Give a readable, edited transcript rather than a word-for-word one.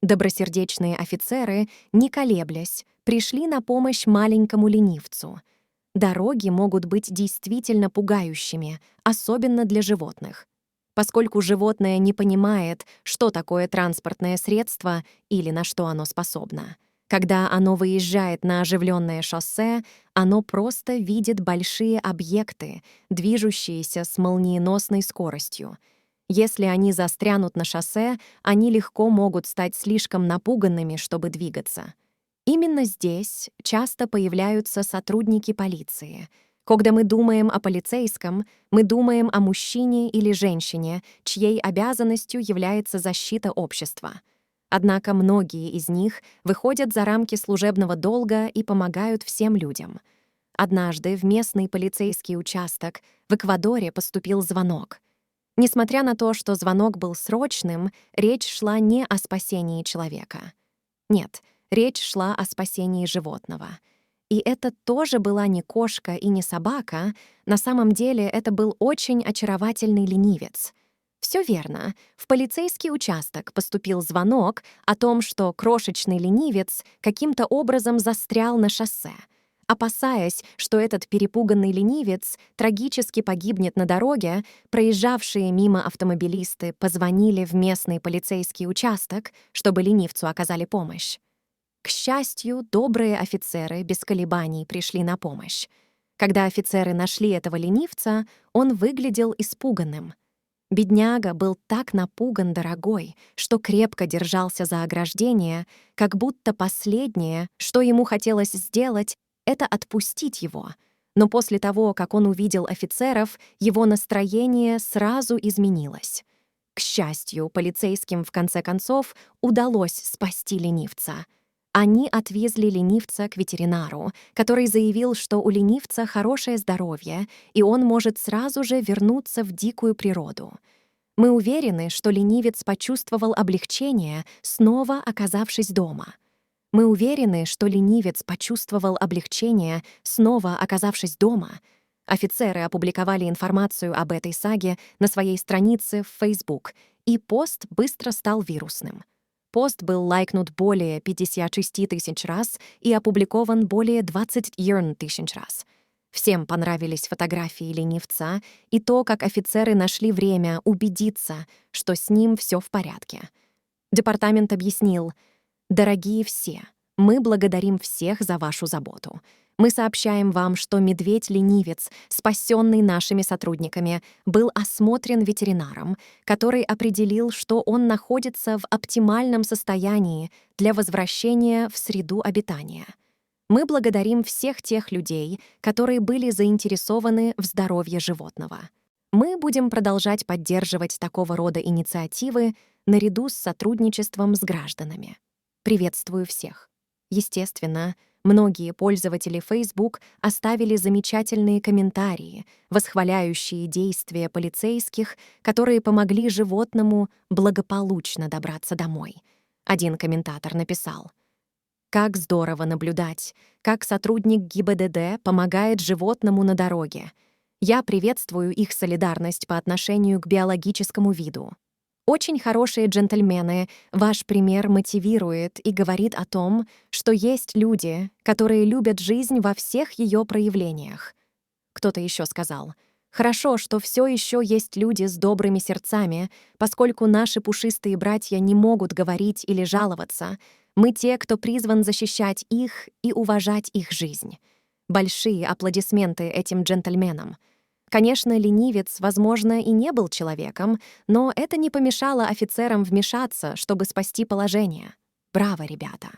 Добросердечные офицеры, не колеблясь, пришли на помощь маленькому ленивцу. Дороги могут быть действительно пугающими, особенно для животных. Поскольку животное не понимает, что такое транспортное средство или на что оно способно. Когда оно выезжает на оживленное шоссе, оно просто видит большие объекты, движущиеся с молниеносной скоростью. Если они застрянут на шоссе, они легко могут стать слишком напуганными, чтобы двигаться. Именно здесь часто появляются сотрудники полиции. Когда мы думаем о полицейском, мы думаем о мужчине или женщине, чьей обязанностью является защита общества. Однако многие из них выходят за рамки служебного долга и помогают всем людям. Однажды в местный полицейский участок в Эквадоре поступил звонок. Несмотря на то, что звонок был срочным, речь шла не о спасении человека. Нет, речь шла о спасении животного. И это тоже была не кошка и не собака, на самом деле это был очень очаровательный ленивец. Все верно, в полицейский участок поступил звонок о том, что крошечный ленивец каким-то образом застрял на шоссе. Опасаясь, что этот перепуганный ленивец трагически погибнет на дороге, проезжавшие мимо автомобилисты позвонили в местный полицейский участок, чтобы ленивцу оказали помощь. К счастью, добрые офицеры без колебаний пришли на помощь. Когда офицеры нашли этого ленивца, он выглядел испуганным. Бедняга был так напуган дорогой, что крепко держался за ограждение, как будто последнее, что ему хотелось сделать, это отпустить его. Но после того, как он увидел офицеров, его настроение сразу изменилось. К счастью, полицейским в конце концов удалось спасти ленивца. Они отвезли ленивца к ветеринару, который заявил, что у ленивца хорошее здоровье, и он может сразу же вернуться в дикую природу. Мы уверены, что ленивец почувствовал облегчение, снова оказавшись дома. Мы уверены, что ленивец почувствовал облегчение, снова оказавшись дома. Офицеры опубликовали информацию об этой саге на своей странице в Facebook, и пост быстро стал вирусным. Пост был лайкнут более 56 тысяч раз и опубликован более 21 тысяч раз. Всем понравились фотографии ленивца и то, как офицеры нашли время убедиться, что с ним все в порядке. Департамент объяснил: «Дорогие все, мы благодарим всех за вашу заботу. Мы сообщаем вам, что медведь-ленивец, спасенный нашими сотрудниками, был осмотрен ветеринаром, который определил, что он находится в оптимальном состоянии для возвращения в среду обитания. Мы благодарим всех тех людей, которые были заинтересованы в здоровье животного. Мы будем продолжать поддерживать такого рода инициативы наряду с сотрудничеством с гражданами. Приветствую всех». Естественно, многие пользователи Facebook оставили замечательные комментарии, восхваляющие действия полицейских, которые помогли животному благополучно добраться домой. Один комментатор написал: «Как здорово наблюдать, как сотрудник ГИБДД помогает животному на дороге. Я приветствую их солидарность по отношению к биологическому виду. Очень хорошие джентльмены, ваш пример мотивирует и говорит о том, что есть люди, которые любят жизнь во всех ее проявлениях». Кто-то еще сказал: «Хорошо, что все еще есть люди с добрыми сердцами, поскольку наши пушистые братья не могут говорить или жаловаться. Мы те, кто призван защищать их и уважать их жизнь». Большие аплодисменты этим джентльменам. Конечно, ленивец, возможно, и не был человеком, но это не помешало офицерам вмешаться, чтобы спасти положение. Браво, ребята!